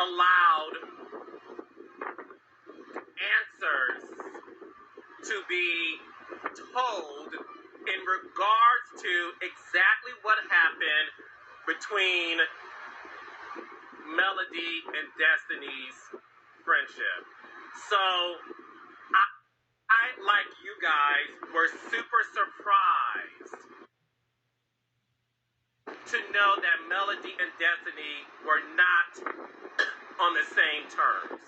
allowed answers to be told in regards to exactly what happened between Melody and Destiny's friendship. So I, like you guys, were super surprised to know that Melody and Destiny were not on the same terms.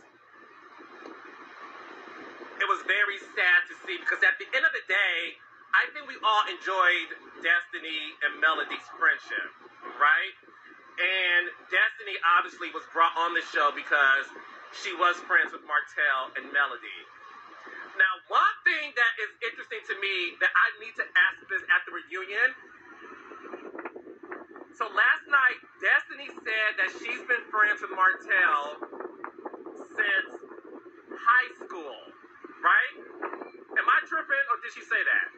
It was very sad to see, because at the end of the day, I think we all enjoyed Destiny and Melody's friendship, right? And Destiny obviously was brought on the show because she was friends with Martell and Melody. Now, one thing that is interesting to me that I need to ask this at the reunion. So last night, Destiny said that she's been friends with Martell since high school, right? Am I tripping, or did she say that?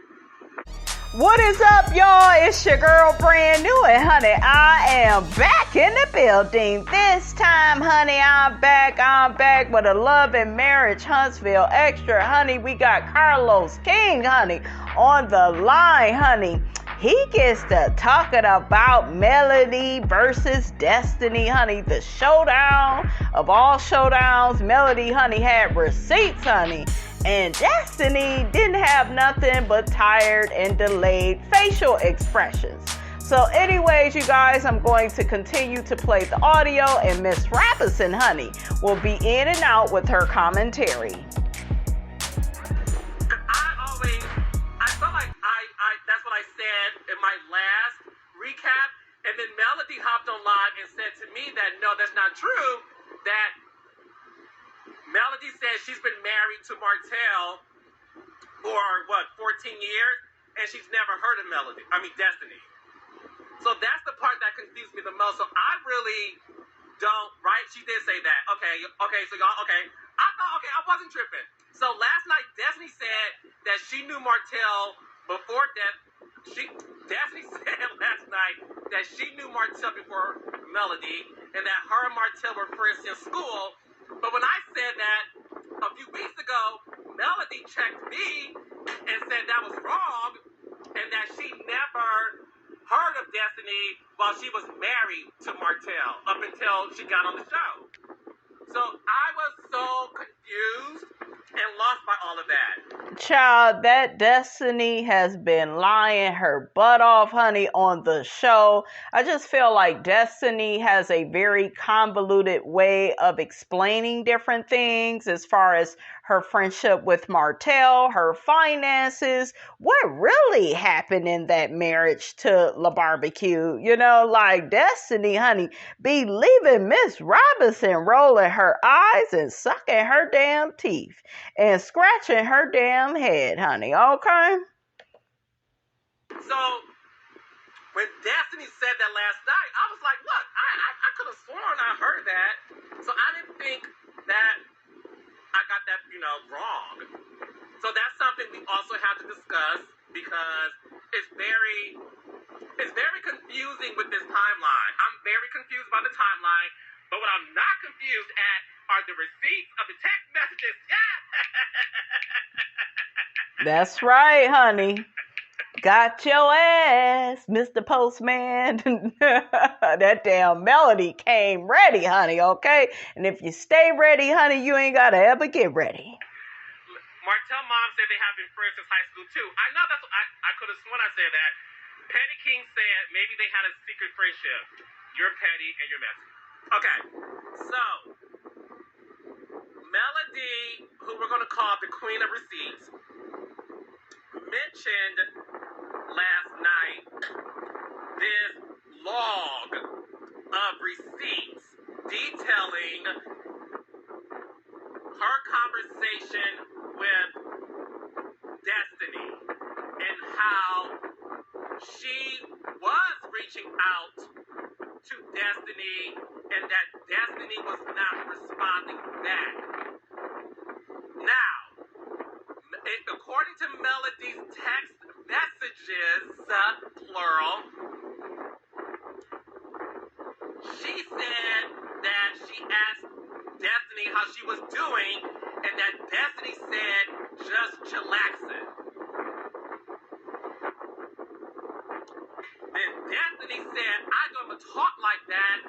What is up, y'all? It's your girl, Brand New, and honey, I am back in the building. This time, honey, I'm back with a Love and Marriage Huntsville Extra. Honey, we got Carlos King, honey, on the line, honey. He gets to talking about Melody versus Destiny, honey. The showdown of all showdowns. Melody, honey, had receipts, honey. And Destiny didn't have nothing but tired and delayed facial expressions. So anyways, you guys, I'm going to continue to play the audio, and Miss Robinson, honey, will be in and out with her commentary. I felt like that's what I said in my last recap, and then Melody hopped on live and said to me that no, that's not true, that Melody says she's been married to Martell for, 14 years, and she's never heard of Destiny. So that's the part that confused me the most. So I really don't, right? She did say that. Okay, so y'all, I wasn't tripping. So last night, Destiny said that she knew Martell before death. Destiny said last night that she knew Martell before Melody, and that her and Martell were friends in school. But when I said that a few weeks ago, Melody checked me and said that was wrong, and that she never heard of Destiny while she was married to Martell up until she got on the show. So I was so confused and lost by all of that. Child, that Destiny has been lying her butt off, honey, on the show. I just feel like Destiny has a very convoluted way of explaining different things as far as her friendship with Martell, her finances, what really happened in that marriage to La Barbecue. You know, like Destiny, honey, be leaving Miss Robinson rolling her eyes and sucking her damn teeth and scratching her damn head, honey, okay? So, when Destiny said that last night, I was like, look, I could have sworn I heard that. So I didn't think that I got that, wrong. So that's something we also have to discuss, because it's very confusing with this timeline. I'm very confused by the timeline, but what I'm not confused at are the receipts of the text messages. Yeah! That's right, honey. Got your ass, Mr. Postman. That damn Melody came ready, honey, okay? And if you stay ready, honey, you ain't gotta ever get ready. Martell mom said they have been friends since high school, too. I know that's what I could have sworn I said that. Petty King said maybe they had a secret friendship. You're petty and you're messy. Okay, so Melody, who we're going to call the Queen of Receipts, mentioned last night this log of receipts detailing her conversation with Destiny and how she was reaching out to Destiny and that Destiny was not responding back. Now, according to Melody's text messages, plural, she said that she asked how she was doing, and that Destiny said, just chillaxing. Then Destiny said, I'm going to talk like that.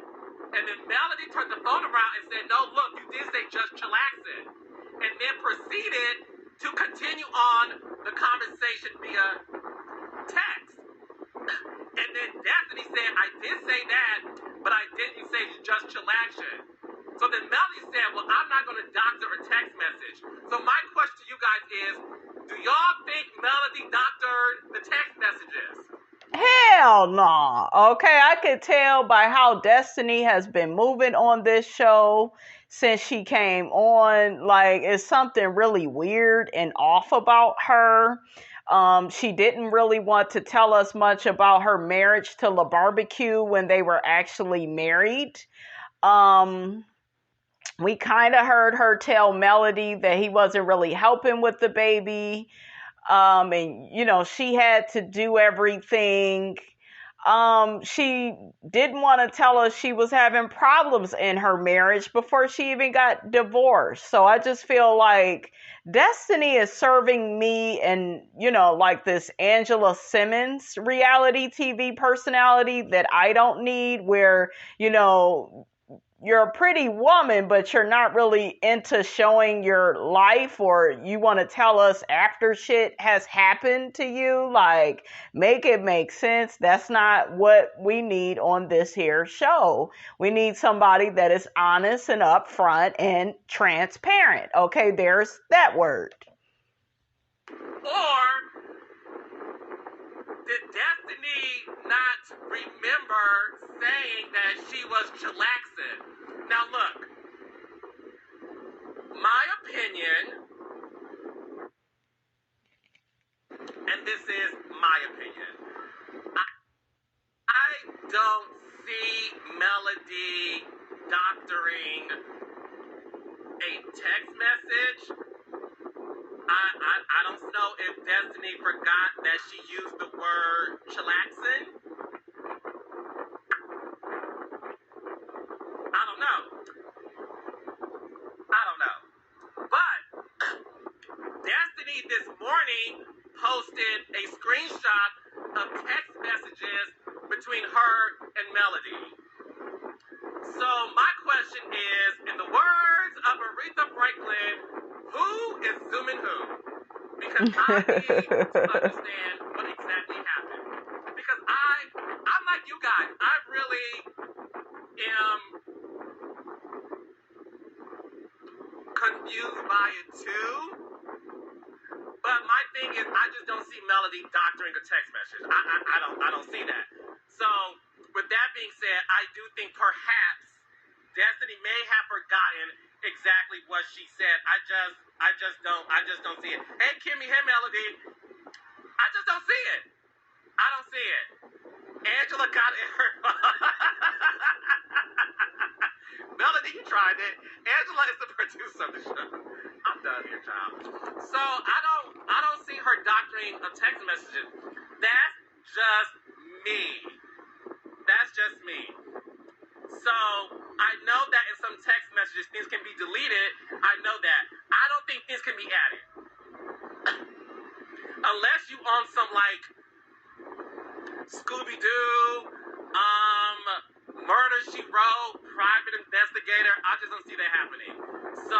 And then Melody turned the phone around and said, no, look, you did say just chillaxing. And then proceeded to continue on the conversation via text. And then Destiny said, I did say that, but I didn't say just chillaxing. So then Melody said, well, I'm not going to doctor a text message. So my question to you guys is, do y'all think Melody doctored the text messages? Hell no. Okay, I could tell by how Destiny has been moving on this show since she came on. Like, it's something really weird and off about her. She didn't really want to tell us much about her marriage to LaBarbecue when they were actually married. We kind of heard her tell Melody that he wasn't really helping with the baby. And, you know, she had to do everything. She didn't want to tell us she was having problems in her marriage before she even got divorced. So I just feel like Destiny is serving me and, you know, like this Angela Simmons reality TV personality that I don't need, where, you know, you're a pretty woman, but you're not really into showing your life, or you want to tell us after shit has happened to you. Like, make it make sense. That's not what we need on this here show. We need somebody that is honest and upfront and transparent. Okay, there's that word. Or did Destiny not remember saying that she was chillaxing? Now look, my opinion, and this is my opinion, I don't see Melody doctoring a text message. I don't know if Destiny forgot that she used the word chillaxing. I don't know. But Destiny this morning posted a screenshot of text messages between her and Melody. So my question is, in the words of Aretha Franklin, who is zooming who? Because I need to understand what exactly happened. Because I'm like you guys. I really am confused by it too. But my thing is, I just don't see Melody doctoring a text message. I don't see that. So with that being said, I do think perhaps Destiny may have forgotten exactly what she said. I just don't see it. Hey Kimmy, hey Melody. I just don't see it. I don't see it. Angela got it. Melody, you tried it. Angela is the producer of the show. I'm done here, child. So I don't see her doctoring of text messages. That's just me. That's just me. So I know that in some text messages things can be deleted. I know that. I don't think things can be added. Unless you on some like Scooby-Doo, Murder, She Wrote, Private Investigator. I just don't see that happening. So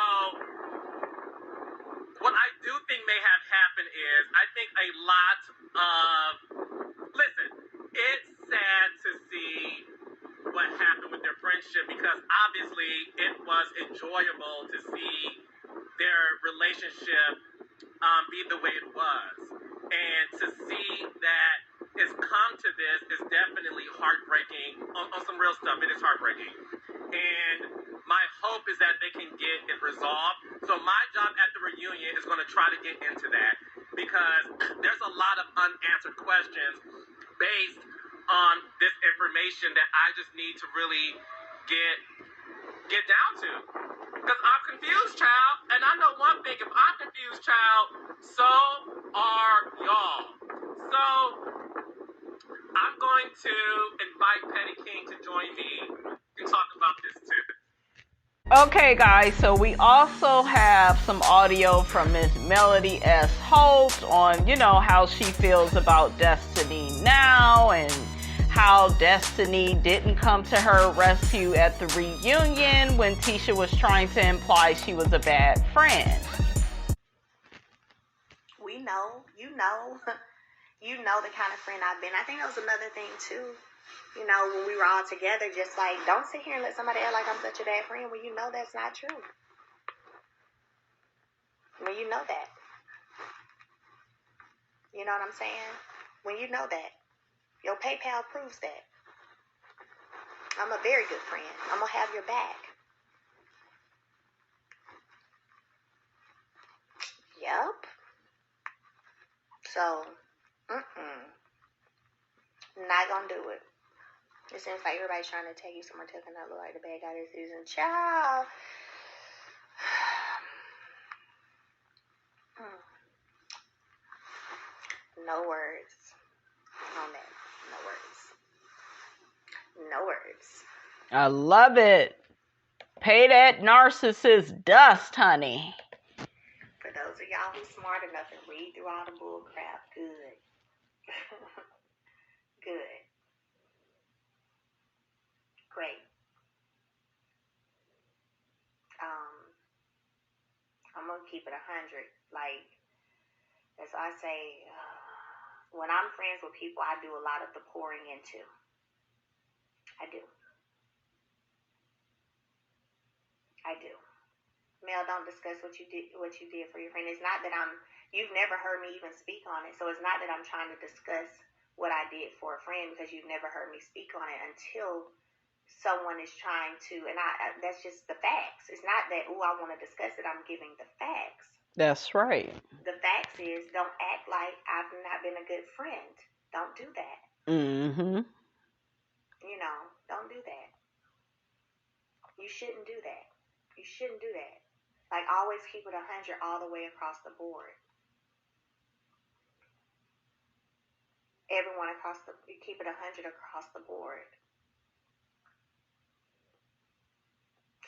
what I do think may have happened is, I think a lot of, listen, it's sad to see what happened with their friendship, because obviously it was enjoyable to see their relationship be the way it was. And to see that it's come to this is definitely heartbreaking. On some real stuff, it is heartbreaking. And my hope is that they can get it resolved. So my job at the reunion is going to try to get into that, because there's a lot of unanswered questions based on this information that I just need to really get down to. Because I'm confused, child. And I know one thing, if I'm confused, child, so are y'all. So I'm going to invite Petty King to join me to talk about this too. Okay, guys, so we also have some audio from Miss Melody S. Holt on, how she feels about Destiny now and how Destiny didn't come to her rescue at the reunion when Tisha was trying to imply she was a bad friend. We know, you know the kind of friend I've been. I think that was another thing, too. When we were all together, just like, don't sit here and let somebody act like I'm such a bad friend when you know that's not true. When you know that. You know what I'm saying? When you know that. Your PayPal proves that. I'm a very good friend. I'm going to have your back. Yep. So, not going to do it. It seems like everybody's trying to take you somewhere taking that look like the bad guy this season. Ciao. No words on that. No words. I love it. Pay that narcissist dust, honey. For those of y'all who's smart enough to read through all the bull crap, good. Good. Great. I'm going to keep it 100. Like, as I say, when I'm friends with people, I do a lot of the pouring into. I do. Mel, don't discuss what you did for your friend. It's not that you've never heard me even speak on it. So it's not that I'm trying to discuss what I did for a friend because you've never heard me speak on it until someone is trying to, and that's just the facts. It's not that, I want to discuss it. I'm giving the facts. That's right. The facts is, don't act like I've not been a good friend. Don't do that. Mm-hmm. Don't do that. You shouldn't do that. Like, always keep it 100 all the way across the board. Everyone you keep it 100 across the board.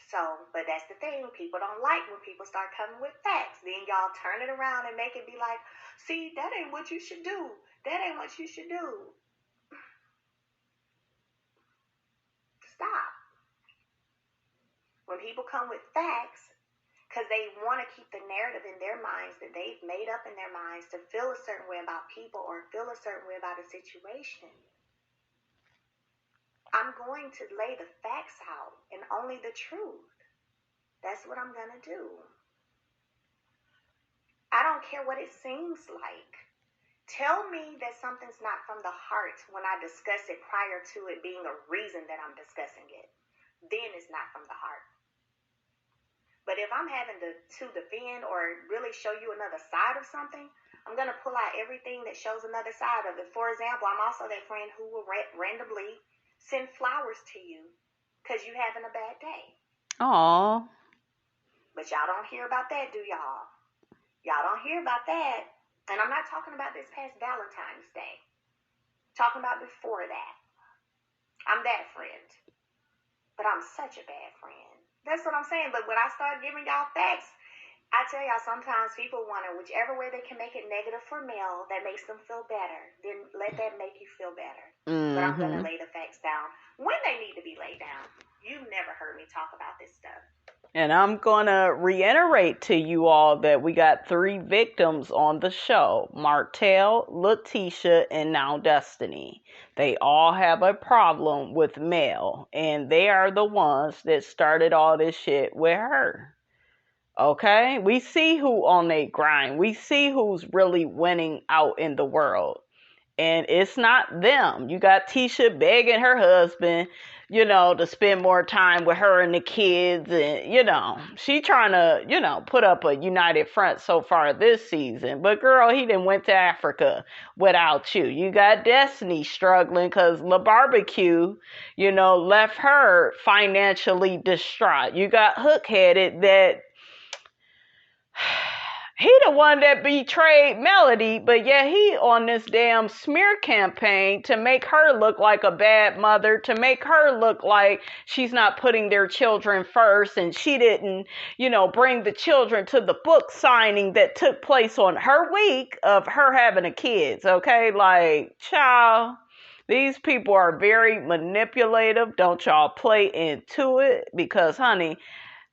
So, but that's the thing, people don't like when people start coming with facts. Then y'all turn it around and make it be like, see, that ain't what you should do. That ain't what you should do. Stop. When people come with facts, because they want to keep the narrative in their minds that they've made up in their minds to feel a certain way about people or feel a certain way about a situation, I'm going to lay the facts out and only the truth. That's what I'm going to do. I don't care what it seems like. Tell me that something's not from the heart when I discuss it prior to it being a reason that I'm discussing it. Then it's not from the heart. But if I'm having to defend or really show you another side of something, I'm going to pull out everything that shows another side of it. For example, I'm also that friend who will randomly send flowers to you because you're having a bad day. Aww. But y'all don't hear about that, do y'all? Y'all don't hear about that. And I'm not talking about this past Valentine's Day. I'm talking about before that. I'm that friend. But I'm such a bad friend. That's what I'm saying. But when I start giving y'all facts, I tell y'all sometimes people want to, whichever way they can make it negative for Mel that makes them feel better, then let that make you feel better. Mm-hmm. But I'm going to lay the facts down when they need to be laid down. You've never heard me talk about this stuff. And I'm going to reiterate to you all that we got 3 victims on the show. Martell, Letitia, and now Destiny. They all have a problem with Mel. And they are the ones that started all this shit with her. Okay? We see who on they grind. We see who's really winning out in the world. And it's not them. You got Tisha begging her husband, to spend more time with her and the kids. And, she trying to, put up a united front so far this season. But, girl, he done went to Africa without you. You got Destiny struggling because La Barbecue, left her financially distraught. You got Hook-headed that He the one that betrayed Melody, but yeah, he on this damn smear campaign to make her look like a bad mother, to make her look like she's not putting their children first, and she didn't, bring the children to the book signing that took place on her week of her having a kids, okay? Like, child, these people are very manipulative. Don't y'all play into it, because, honey,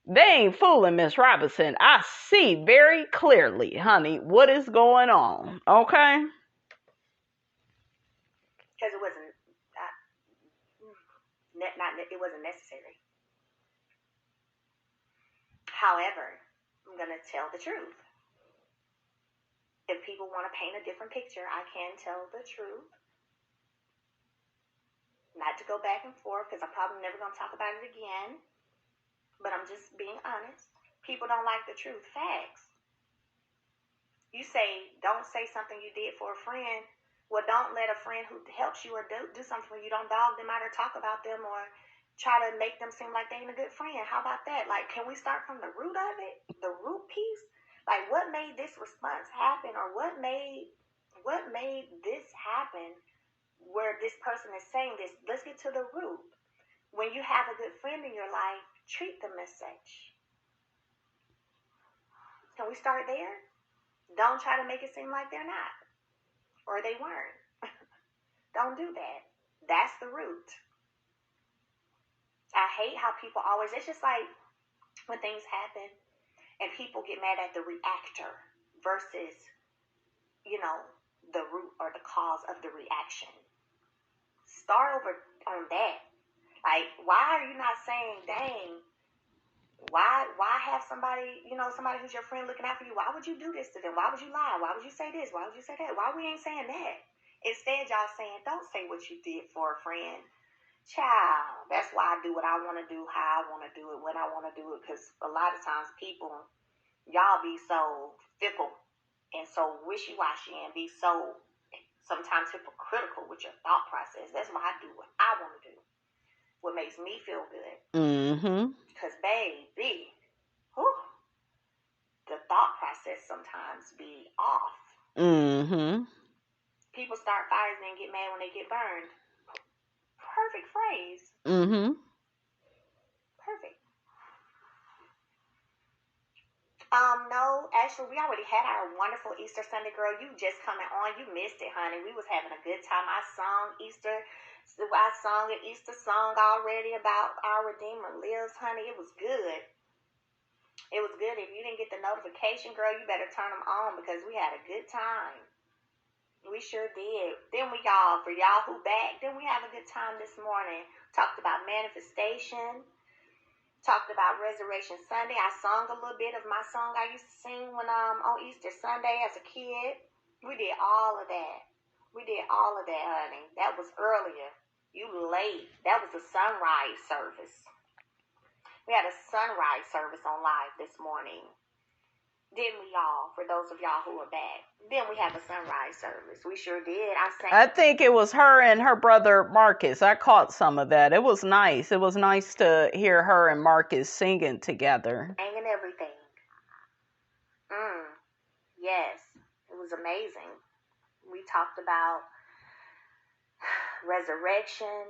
they ain't fooling Miss Robinson. I see very clearly, honey, what is going on. Okay? Because it wasn't, it wasn't necessary. However, I'm going to tell the truth. If people want to paint a different picture, I can tell the truth. Not to go back and forth, because I'm probably never going to talk about it again. But I'm just being honest. People don't like the truth. Facts. You say, don't say something you did for a friend. Well, don't let a friend who helps you or do something for you, don't dog them out or talk about them or try to make them seem like they ain't a good friend. How about that? Like, can we start from the root of it? The root piece? Like, what made this response happen, or what made this happen where this person is saying this? Let's get to the root. When you have a good friend in your life, treat them as such. Can we start there? Don't try to make it seem like they're not, or they weren't. Don't do that. That's the root. I hate how people always, it's just like when things happen and people get mad at the reactor versus, the root or the cause of the reaction. Start over on that. Like, why are you not saying, dang, why have somebody, somebody who's your friend looking out for you? Why would you do this to them? Why would you lie? Why would you say this? Why would you say that? Why we ain't saying that? Instead, y'all saying, don't say what you did for a friend. Child, that's why I do what I want to do, how I want to do it, when I want to do it. Because a lot of times people, y'all be so fickle and so wishy-washy and be so sometimes hypocritical with your thought process. That's why I do what I want to do. What makes me feel good. Mm-hmm. Because, baby, the thought process sometimes be off. Mm-hmm. People start fires and get mad when they get burned. Perfect phrase. Mm-hmm. Perfect. No, actually, we already had our wonderful Easter Sunday, girl. You just coming on. You missed it, honey. We was having a good time. I sung an Easter song already about our Redeemer lives, honey. It was good. It was good. If you didn't get the notification, girl, you better turn them on because we had a good time. We sure did. Then for y'all who back, then we have a good time this morning. Talked about manifestation. Talked about Resurrection Sunday. I sung a little bit of my song I used to sing when on Easter Sunday as a kid. We did all of that. Honey. That was earlier. You late. That was a sunrise service. We had a sunrise service on live this morning. Didn't we, y'all? For those of y'all who are back. Then we have a sunrise service. We sure did. I think it was her and her brother Marcus. I caught some of that. It was nice. It was nice to hear her and Marcus singing together. Singing everything. Yes. It was amazing. We talked about resurrection,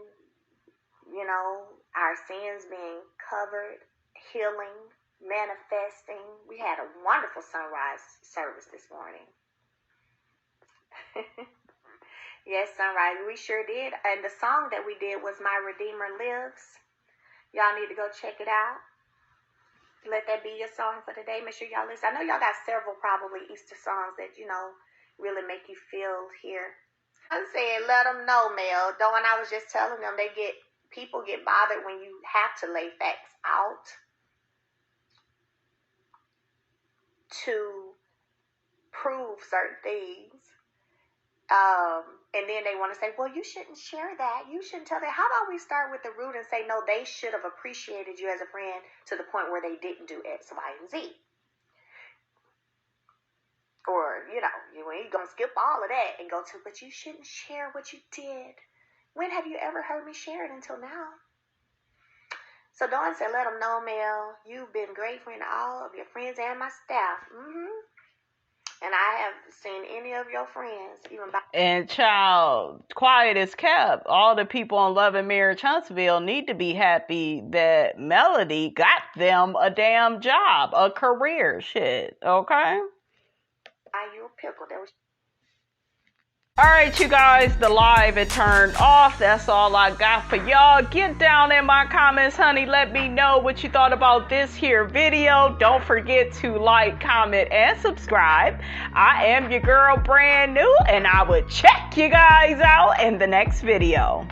our sins being covered, healing, manifesting. We had a wonderful sunrise service this morning. Yes, sunrise. We sure did. And the song that we did was My Redeemer Lives. Y'all need to go check it out. Let that be your song for today. Make sure y'all listen. I know y'all got several probably Easter songs that, really make you feel here. I'm saying let them know, Mel. Dawn, I was just telling them people get bothered when you have to lay facts out to prove certain things. And then they want to say, well, you shouldn't share that. You shouldn't tell that. How about we start with the root and say, no, they should have appreciated you as a friend to the point where they didn't do X, Y, and Z. Or, you ain't going to skip all of that and go to, but you shouldn't share what you did. When have you ever heard me share it until now? So Dawn said, let them know, Mel, you've been great friend to all of your friends and my staff. And I have seen any of your friends even buy. And child, quiet is kept. All the people on Love and Marriage Huntsville need to be happy that Melody got them a damn job, a career. Shit, okay? Buy you a pickle. That was. All right, you guys, the live it turned off. That's all I got for y'all. Get down in my comments, honey. Let me know what you thought about this here video. Don't forget to like, comment, and subscribe. I am your girl, brand new, and I will check you guys out in the next video.